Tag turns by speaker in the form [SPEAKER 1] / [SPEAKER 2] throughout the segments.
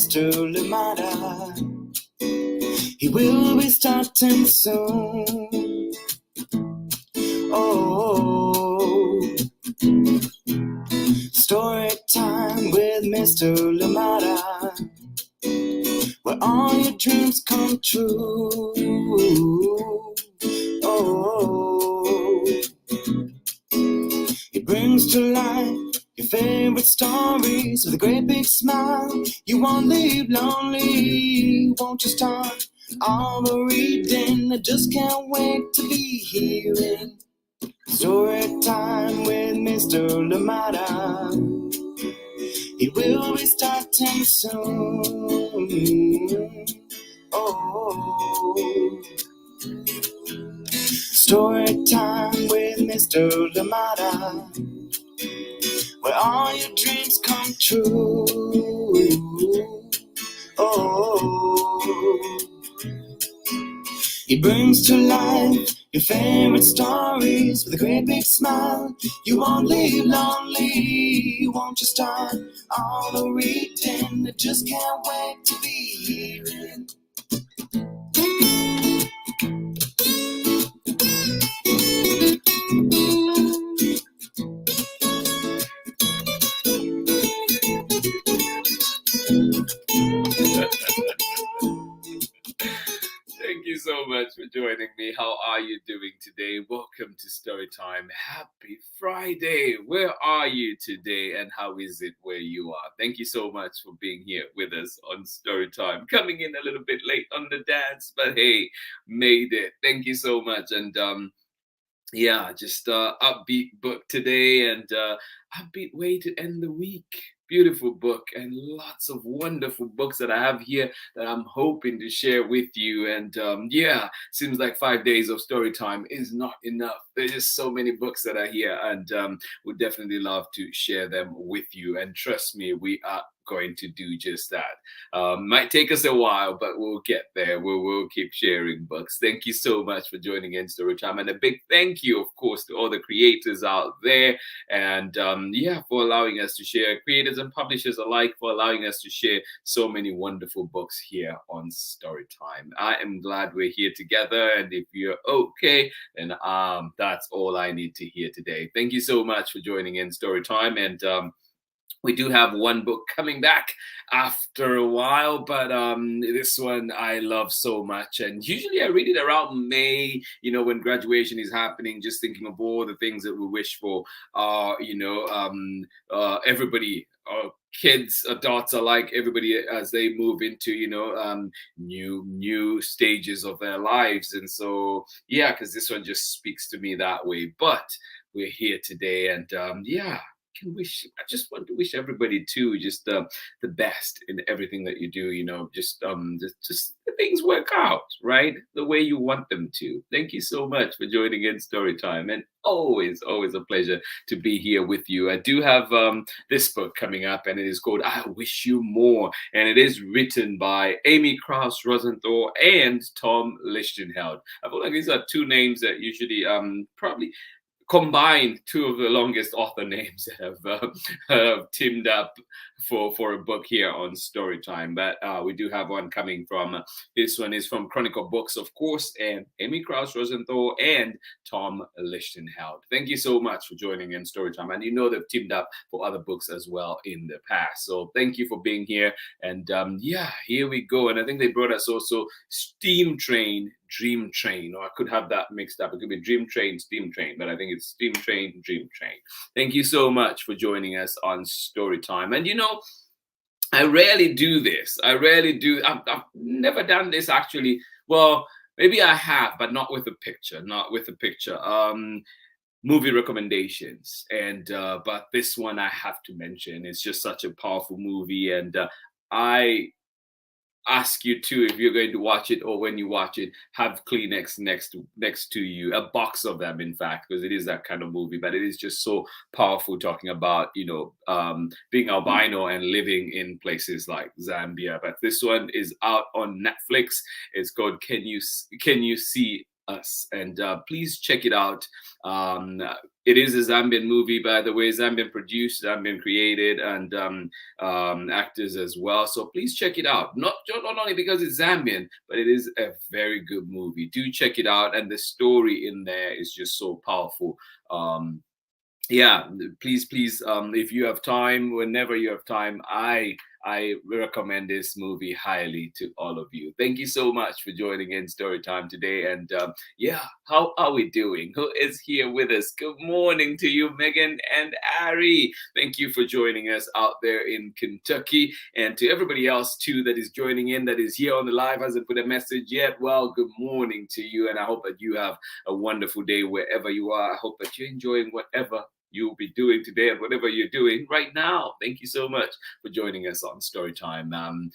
[SPEAKER 1] Mr. Lamada. He will be starting soon. Oh, story time with Mr. Lamada, where all your dreams come true. Oh, he brings to life your favorite stories with a great big smile. You won't leave lonely, won't you start all the reading? I just can't wait to be hearing story time with Mr. Lamada. He will be starting soon. Oh, story time with Mr. Lamada, where all your dreams come true. Oh, he brings to life your favorite stories with a great big smile. You won't leave lonely, won't you start all the reading? I just can't wait to be hearing.
[SPEAKER 2] Thank you so much for joining me. How are you doing today? Welcome to Storytime. Happy Friday. Where are you today and how is it where you are? Thank you so much for being here with us on Storytime. Coming in a little bit late on the dance, but hey, made it. Thank you so much. And just upbeat book today and upbeat way to end the week. Beautiful book and lots of wonderful books that I have here that I'm hoping to share with you. And seems like 5 days of story time is not enough. There's just so many books that are here, and would definitely love to share them with you. And trust me, we are going to do just that. Might take us a while, but we'll get there. We'll keep sharing books. Thank you so much for joining in Storytime, and a big thank you, of course, to all the creators out there, and for allowing us to share, creators and publishers alike, for allowing us to share so many wonderful books here on Storytime. I am glad we're here together, and if you're okay, then that's all I need to hear today. Thank you so much for joining in Storytime, and we do have one book coming back after a while, but this one I love so much. And usually I read it around May, when graduation is happening, just thinking of all the things that we wish for, everybody, kids, adults alike, everybody as they move into, new stages of their lives. And so, because this one just speaks to me that way. But we're here today, and I just want to wish everybody too just the best in everything that you do, just the things work out right the way you want them to. Thank you so much for joining in Storytime, and always a pleasure to be here with you. I do have this book coming up, and it is called I Wish You More, and it is written by Amy Krause Rosenthal and Tom Lichtenheld. I feel like these are two names that usually probably combined two of the longest author names that have teamed up for a book here on Storytime. But we do have one coming from, this one is from Chronicle Books, of course, and Amy Krause Rosenthal and Tom Lichtenheld. Thank you so much for joining in Storytime. And they've teamed up for other books as well in the past. So thank you for being here. And here we go. And I think they brought us also Steam Train, Dream Train, or I could have that mixed up. It could be Dream Train, Steam Train, but I think it's Steam Train, Dream Train. Thank you so much for joining us on Storytime. And I rarely do this. I've never done this actually. Well, maybe I have, but not with a picture. Movie recommendations, and but this one I have to mention. It's just such a powerful movie, and I ask you too, if you're going to watch it or when you watch it, have Kleenex next to you, a box of them, in fact, because it is that kind of movie. But it is just so powerful, talking about being albino and living in places like Zambia. But this one is out on Netflix. It's called Can You See Us? And please check it out. It is a Zambian movie, by the way, Zambian produced, Zambian created, and actors as well. So please check it out. Not only because it's Zambian, but it is a very good movie. Do check it out, and the story in there is just so powerful. Yeah, please, if you have time, whenever you have time, I recommend this movie highly to all of you. Thank you so much for joining in story time today. And yeah, how are we doing? Who is here with us? Good morning to you, Megan and Ari. Thank you for joining us out there in Kentucky, and to everybody else too that is joining in, that is here on the live, hasn't put a message yet. Well, good morning to you, and I hope that you have a wonderful day wherever you are. I hope that you're enjoying whatever you'll be doing today and whatever you're doing right now. Thank you so much for joining us on Storytime.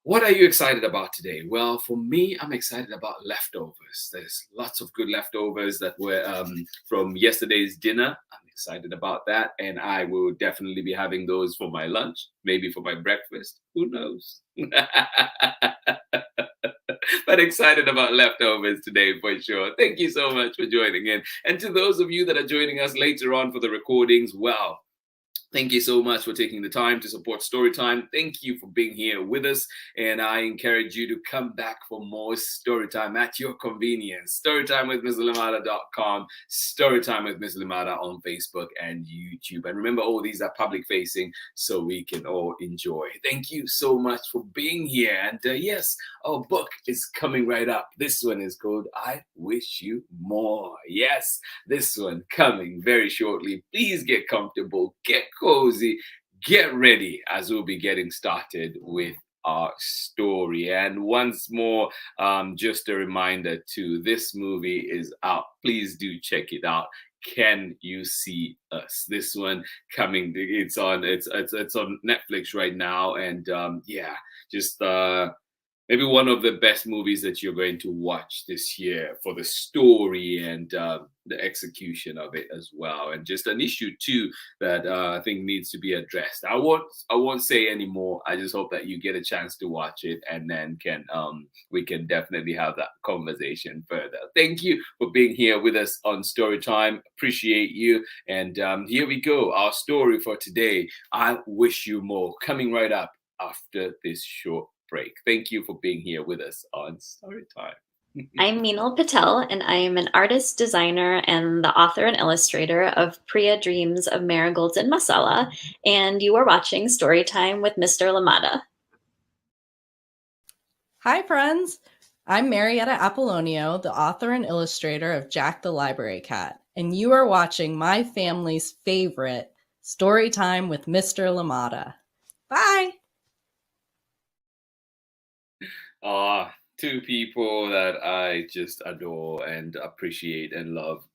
[SPEAKER 2] What are you excited about today? Well, for me, I'm excited about leftovers. There's lots of good leftovers that were from yesterday's dinner. I'm excited about that, and I will definitely be having those for my lunch, maybe for my breakfast. Who knows? But excited about leftovers today for sure. Thank you so much for joining in. And to those of you that are joining us later on for the recordings, well, thank you so much for taking the time to support Storytime. Thank you for being here with us. And I encourage you to come back for more Storytime at your convenience. Storytimewithmslamada.com, Storytime with Miss Lamada on Facebook and YouTube. And remember, all these are public facing, so we can all enjoy. Thank you so much for being here. And yes, our book is coming right up. This one is called I Wish You More. Yes, this one coming very shortly. Please get comfortable, get cozy, get ready, as we'll be getting started with our story. And once more, just a reminder too, this movie is out. Please do check it out. Can You See Us? This one coming. It's on Netflix right now, and yeah, just maybe one of the best movies that you're going to watch this year for the story and the execution of it as well, and just an issue too that I think needs to be addressed. I won't say any more. I just hope that you get a chance to watch it, and then we can definitely have that conversation further. Thank you for being here with us on Storytime. Appreciate you. And here we go. Our story for today, I Wish You More, coming right up after this short break. Thank you for being here with us on Storytime.
[SPEAKER 3] I'm Meenal Patel, and I am an artist, designer, and the author and illustrator of Priya Dreams of Marigolds and Masala, and you are watching Storytime with Mr. Lamada.
[SPEAKER 4] Hi, friends. I'm Marietta Apollonio, the author and illustrator of Jack the Library Cat, and you are watching my family's favorite Storytime with Mr. Lamada. Bye!
[SPEAKER 2] Two people that I just adore and appreciate and love.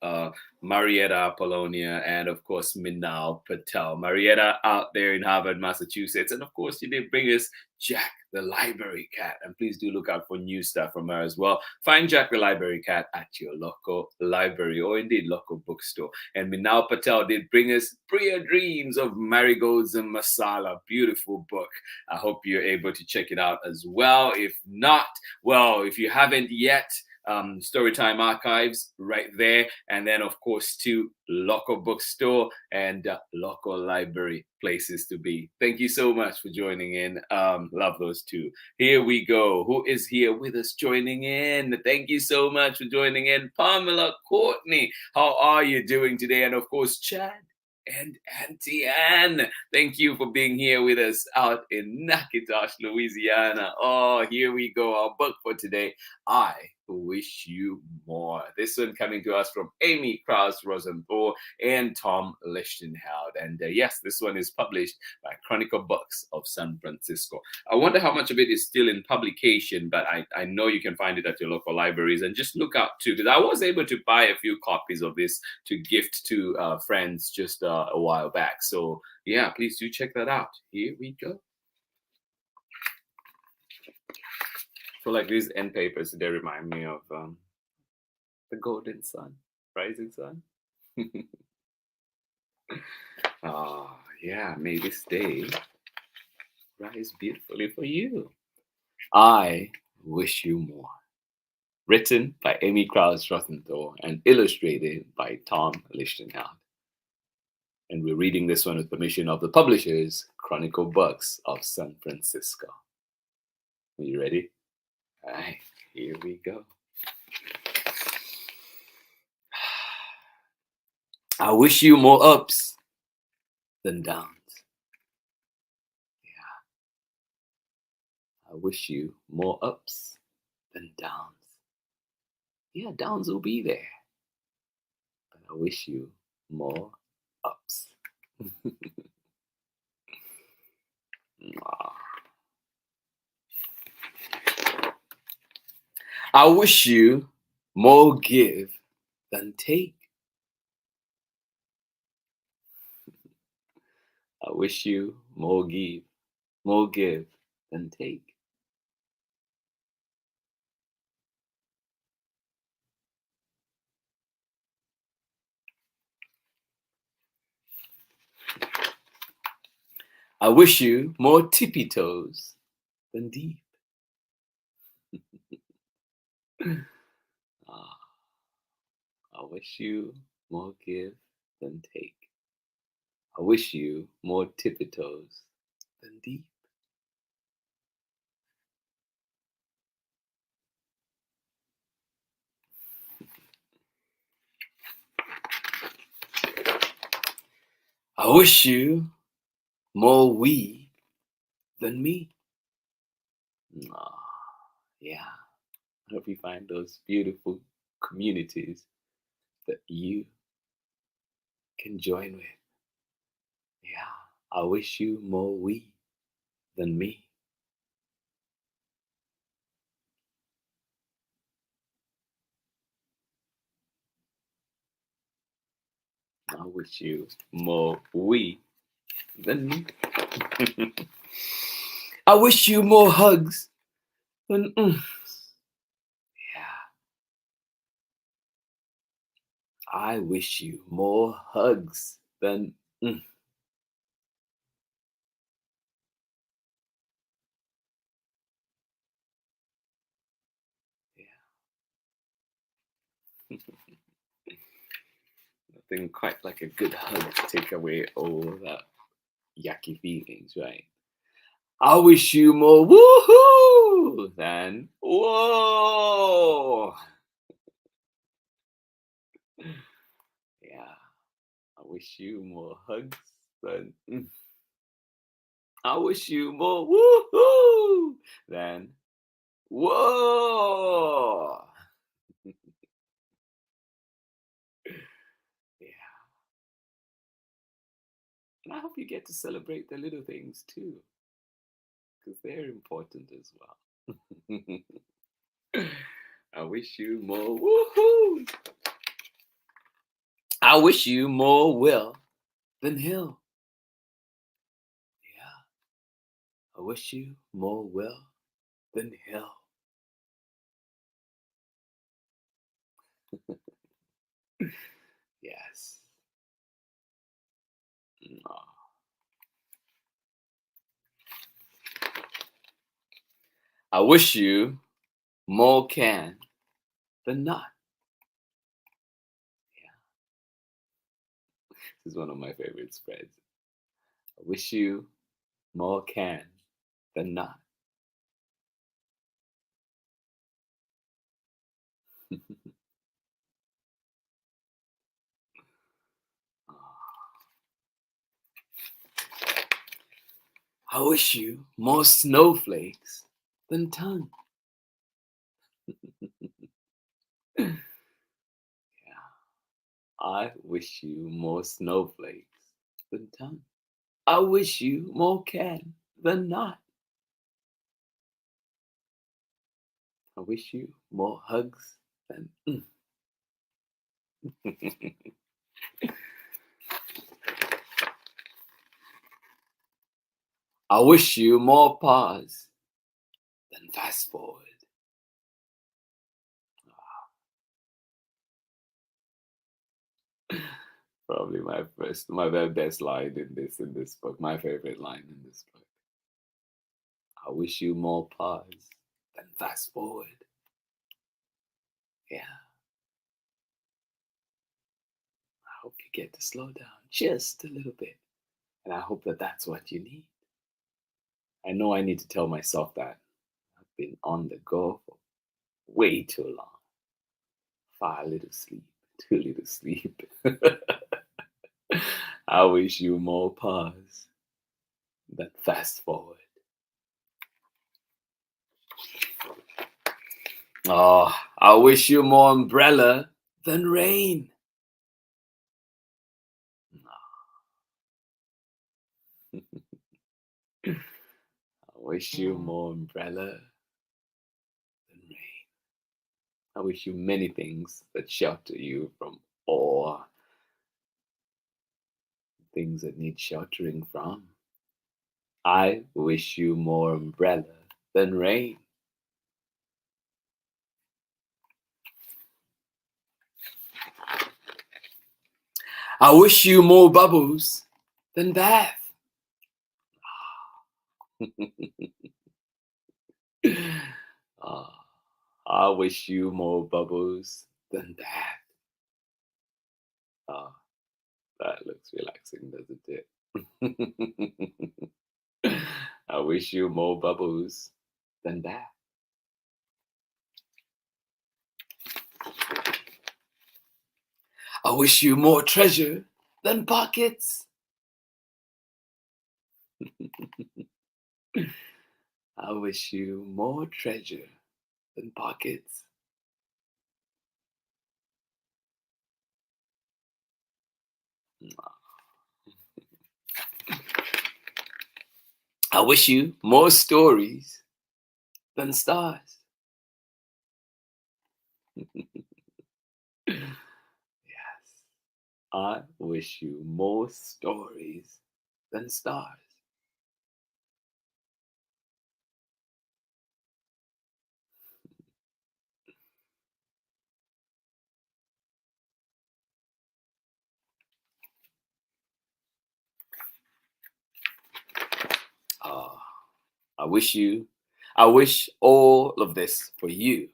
[SPEAKER 2] Marietta Apollonia and, of course, Meenal Patel. Marietta out there in Harvard, Massachusetts. And, of course, she did bring us Jack the Library Cat. And please do look out for new stuff from her as well. Find Jack the Library Cat at your local library or indeed local bookstore. And Meenal Patel did bring us Priya Dreams of Marigolds and Masala. Beautiful book. I hope you're able to check it out as well. If not, well, if you haven't yet, Storytime Archives right there, and then of course to local bookstore and local library places to be. Thank you so much for joining in. Love those two. Here we go. Who is here with us joining in? Thank you so much for joining in. Pamela Courtney, how are you doing today? And of course, Chad and Auntie Anne, thank you for being here with us out in Natchitoches, Louisiana. Oh, here we go. Our book for today, I Wish You More. This one coming to us from Amy KROUSE, Rosenthal, and Tom Lichtenheld. And yes, this one is published by Chronicle Books of San Francisco. I wonder how much of it is still in publication, but I know you can find it at your local libraries. And just look out too, because I was able to buy a few copies of this to gift to friends just a while back. So yeah, please do check that out. Here we go. So like these end papers, they remind me of the golden sun, rising sun. Yeah, may this day rise beautifully for you. I wish you more. written by Amy KROUSE Rosenthal and illustrated by Tom LITCHTENHELD. And we're reading this one with permission of the publishers, Chronicle Books of San Francisco. Are you ready? All right, here we go. I wish you more ups than downs. Yeah. I wish you more ups than downs. Yeah, downs will be there. But I wish you more ups. I wish you more give than take. I wish you more give than take. I wish you more tippy toes than deep. I wish you more give than take. I wish you more tippy toes than deep. I wish you more we than me. Yeah. I hope you find those beautiful communities that you can join with. Yeah. I wish you more we than me. I wish you more we than me. I wish you more hugs than Yeah. I wish you more hugs than Yeah. Nothing quite like a good hug to take away all that yucky feelings, right? I wish you more woohoo than whoa. Yeah. I wish you more hugs than I wish you more woohoo than whoa. Yeah. And I hope you get to celebrate the little things too, because they're important as well. I wish you more woohoo. I wish you more will than hill. Yeah. I wish you more will than hill. Yes. I wish you more can than not. Yeah. This is one of my favorite spreads. I wish you more can than not. I wish you more snowflakes than tongue. Yeah. I wish you more snowflakes than tongue. I wish you more can than not. I wish you more hugs than I wish you more pause than fast forward. Probably my very best line in this book, my favorite line in this book. I wish you more pause than fast forward. Yeah. I hope you get to slow down just a little bit. And I hope that that's what you need. I know I need to tell myself that. I've been on the go for way too long. Far little sleep, too little sleep. I wish you more pause than fast forward. Oh, I wish you more umbrella than rain. I wish you more umbrella than rain. I wish you many things that shelter you from all things that need sheltering from. I wish you more umbrella than rain. I wish you more bubbles than bath. I wish you more bubbles than that. That looks relaxing, doesn't it? I wish you more bubbles than that. I wish you more treasure than pockets. I wish you more treasure than pockets. I wish you more stories than stars. Yes, I wish you more stories than stars. I wish all of this for you,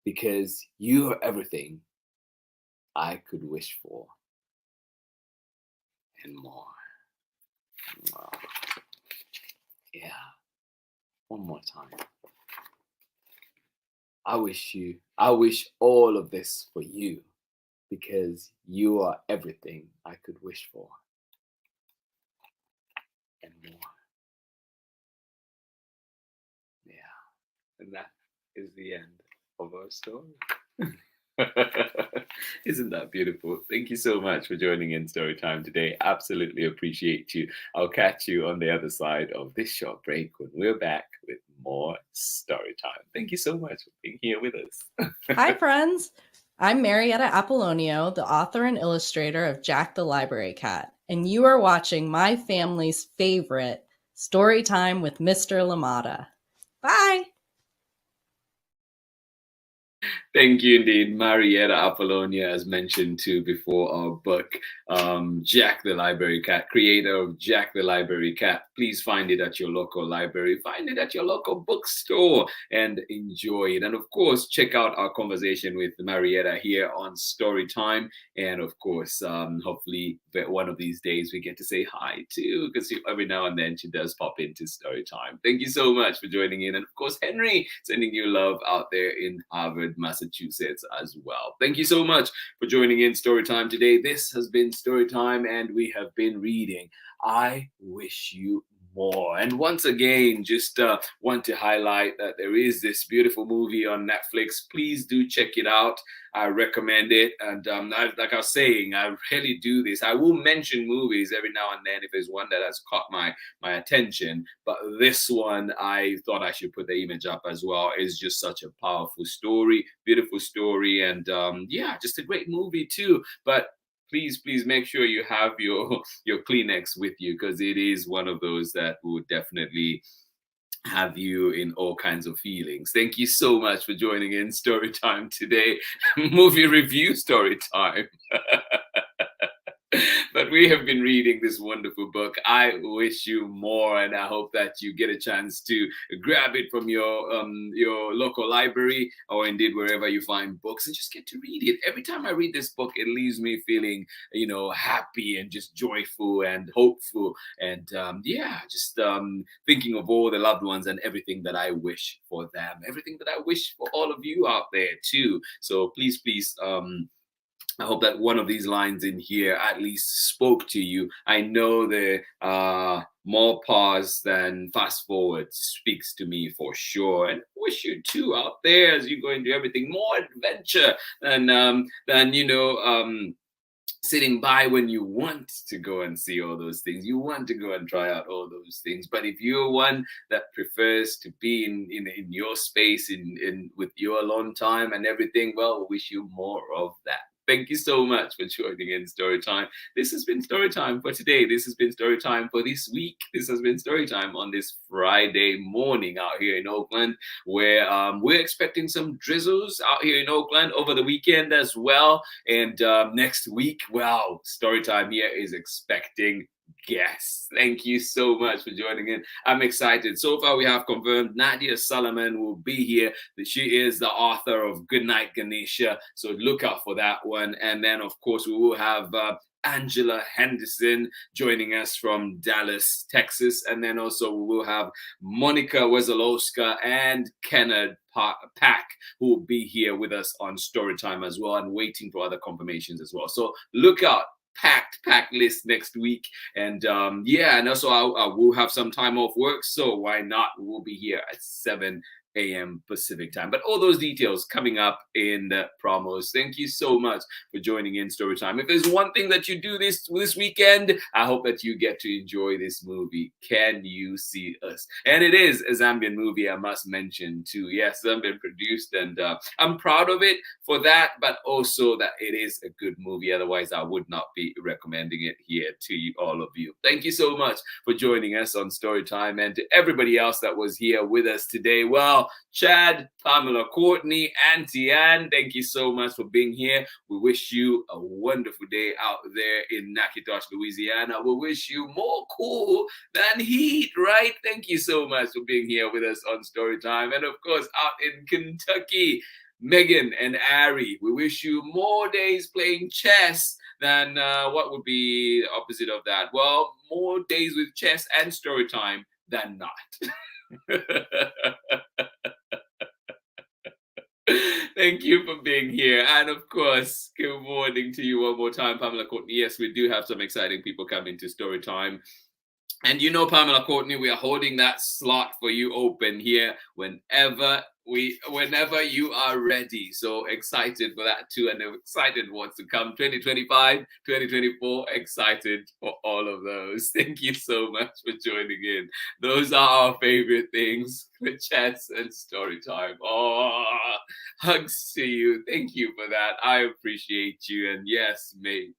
[SPEAKER 2] because you are everything I could wish for and more. Wow. Yeah. One more time. I wish all of this for you, because you are everything I could wish for and more. Yeah. And that is the end of our story. Isn't that beautiful? Thank you so much for joining in Storytime today. Absolutely appreciate you. I'll catch you on the other side of this short break when we're back with more Storytime. Thank you so much for being here with us.
[SPEAKER 4] Hi, friends. I'm Marietta Apollonio, the author and illustrator of Jack the Library Cat, and you are watching my family's favorite Storytime with Mr. LaMotta. Bye.
[SPEAKER 2] Thank you indeed, Marietta Apollonia, as mentioned too before our book, Jack the Library Cat, creator of Jack the Library Cat. Please find it at your local library, find it at your local bookstore, and enjoy it. And of course, check out our conversation with Marietta here on Storytime. And of course, hopefully one of these days we get to say hi too, because every now and then she does pop into Storytime. Thank you so much for joining in. And of course, Henry, sending you love out there in Harvard, Massachusetts as well. Thank you so much for joining in Storytime today. This has been Storytime, and we have been reading I Wish You More. And once again, just want to highlight that there is this beautiful movie on Netflix. Please do check it out. I recommend it. And like I was saying, I really do this. I will mention movies every now and then if there's one that has caught my attention. But this one, I thought I should put the image up as well. It's just such a powerful story, beautiful story. And yeah, just a great movie too. But please make sure you have your Kleenex with you, because it is one of those that would definitely have you in all kinds of feelings. Thank you so much for joining in Storytime today. Movie review Storytime. But we have been reading this wonderful book. I wish you more, and I hope that you get a chance to grab it from your local library, or indeed wherever you find books, and just get to read it. Every time I read this book, it leaves me feeling, happy and just joyful and hopeful, and just thinking of all the loved ones and everything that I wish for them, everything that I wish for all of you out there too. So please, I hope that one of these lines in here at least spoke to you. I know the more pause than fast forward speaks to me for sure, and wish you too out there as you go into everything more adventure than sitting by when you want to go and see all those things. You want to go and try out all those things. But if you're one that prefers to be in your space, in with your alone time and everything, well, wish you more of that. Thank you so much for joining in Storytime. This has been Storytime for today. This has been Storytime for this week. This has been Storytime on this Friday morning out here in Oakland, where we're expecting some drizzles out here in Oakland over the weekend as well. And next week, well, Storytime here is expecting guests. Thank you so much for joining in. I'm excited. So far, we have confirmed Nadia Solomon will be here. She is the author of Goodnight Ganesha. So look out for that one. And then, of course, we will have Angela Henderson joining us from Dallas, Texas. And then also we will have Monica Wezalowska and Kenneth Pack, who will be here with us on Storytime as well, and waiting for other confirmations as well. So look out. Packed list next week, and and also I will have some time off work, so why not? We'll be here at 7 a.m. Pacific time. But all those details coming up in the promos. Thank you so much for joining in Storytime. If there's one thing that you do this weekend, I hope that you get to enjoy this movie, Can You See Us? And it is a Zambian movie, I must mention too. Yes, Zambian produced, and I'm proud of it for that, but also that it is a good movie. Otherwise, I would not be recommending it here to you, all of you. Thank you so much for joining us on Storytime, and to everybody else that was here with us today. Well, Chad, Pamela, Courtney, Auntie Ann, thank you so much for being here. We wish you a wonderful day out there in Natchitoches, Louisiana. We wish you more cool than heat, right? Thank you so much for being here with us on Storytime. And of course, out in Kentucky, Megan and Ari, we wish you more days playing chess than what would be the opposite of that? Well, more days with chess and Storytime than not. Thank you for being here. And of course, good morning to you one more time, Pamela Courtney. Yes, we do have some exciting people coming to Storytime. And you know, Pamela Courtney, we are holding that slot for you open here whenever you are ready. So excited for that too, and excited what's to come. 2025, 2024, excited for all of those. Thank you so much for joining in. Those are our favorite things, for chats and Storytime. Oh, hugs to you. Thank you for that. I appreciate you. And yes, may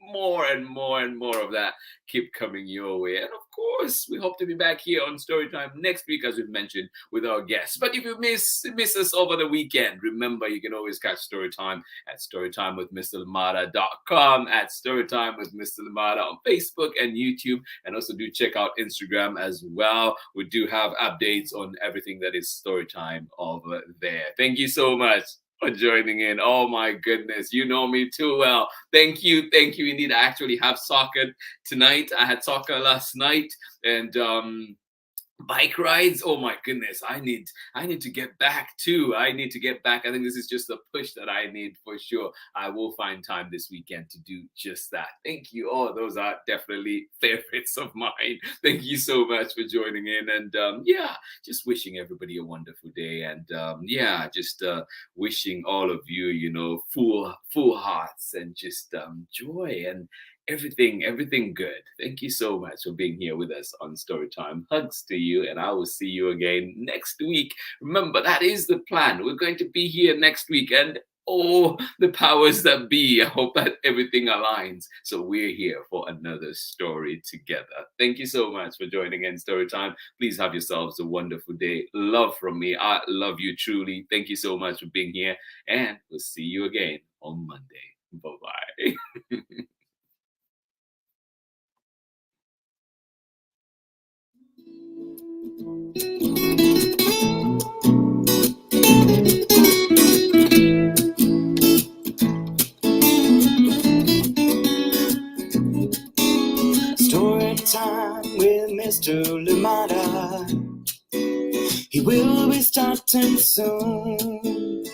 [SPEAKER 2] more and more and more of that keep coming your way. And of course, we hope to be back here on Storytime next week, as we've mentioned, with our guests. But if you miss us over the weekend, remember you can always catch Storytime at storytimewithmrlamada.com, at Storytime with Mr. Lamada on Facebook and YouTube, and also do check out Instagram as well. We do have updates on everything that is Storytime over there. Thank you so much for joining in. Oh my goodness, you know me too well. Thank you indeed. I actually have soccer tonight. I had soccer last night, and bike rides. Oh my goodness, I need to get back too. I need to get back. I think this is just the push that I need for sure. I will find time this weekend to do just that. Thank you. Oh, those are definitely favorites of mine. Thank you so much for joining in, and just wishing everybody a wonderful day, and just wishing all of you, full hearts, and just joy and everything good. Thank you so much for being here with us on Storytime. Hugs to you, and I will see you again next week. Remember, that is the plan. We're going to be here next week, and the powers that be, I hope that everything aligns. So we're here for another story together. Thank you so much for joining in Storytime. Please have yourselves a wonderful day. Love from me. I love you truly. Thank you so much for being here, and we'll see you again on Monday. Bye-bye.
[SPEAKER 1] Story time with Mr. Lumada. He will be starting soon.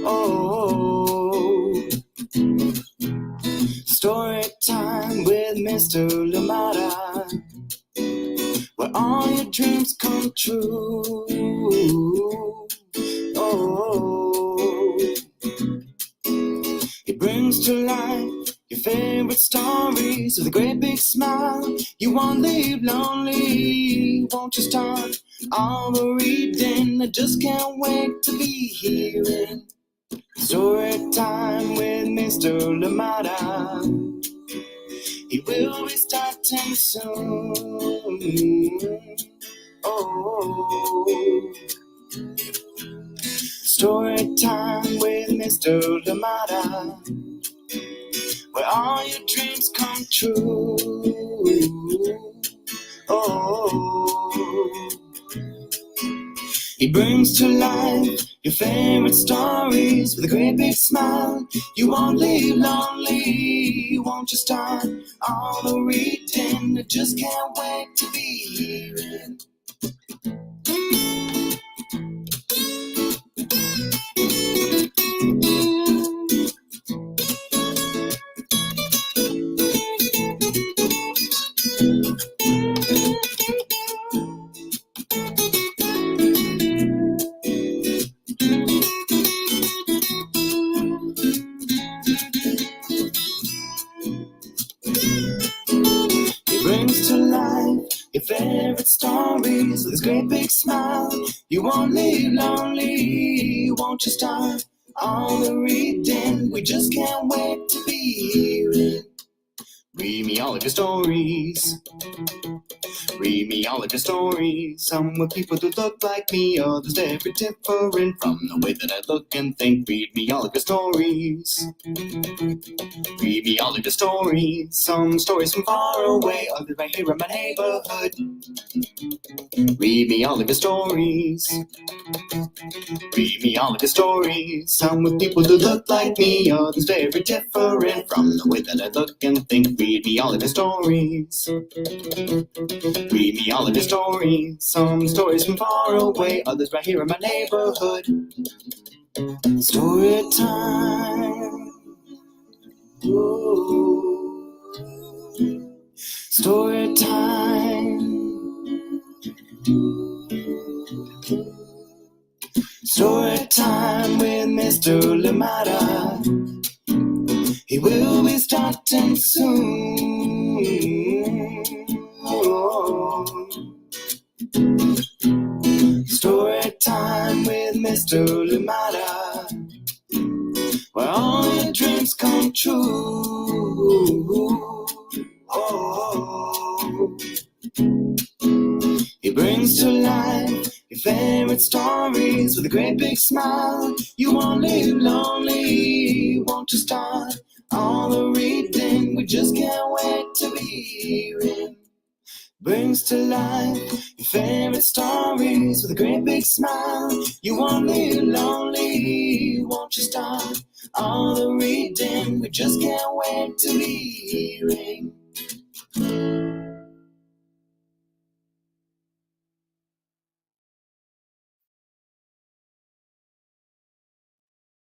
[SPEAKER 1] Oh, story time with Mr. Lumada, where all your dreams come true. Oh, he brings to life your favorite stories with a great big smile. You won't leave lonely, won't you start all the reading? I just can't wait to be hearing story time with Mr. Lumada. He will be starting soon. Oh, story time with Mr. Lumada, where all your dreams come true. Oh, he brings to life your favorite stories with a great big smile. You won't leave lonely, won't you start all the reading? I just can't wait to be hearing. Brings to life your favorite stories with his great big smile. You won't leave lonely, won't you start all the reading? We just can't wait to be hearing. Read me all of your stories. Read me all of your stories. Some with people who look like me, others very different from the way that I look and think. Read me all of your stories. Read me all of your stories. Some stories from far away, others right here in my neighborhood. Read me all of your stories. Read me all of your stories. Some with people who look like me, others very different from the way that I look and think. Read me all of your stories. Read me all of your stories. Some stories from far away, others right here in my neighborhood. Story time. Ooh. Story time. Story time with Mr. Lumada. He will be starting soon. Oh. Story time with Mr. Lumada, where all your dreams come true. Oh, he brings to life your favorite stories with a great big smile. You won't leave lonely, won't you start all the reading? We just can't wait to be hearing. Brings to life your favorite stories with a great big smile. You won't leave lonely, won't you start all the reading? We just can't wait to be hearing.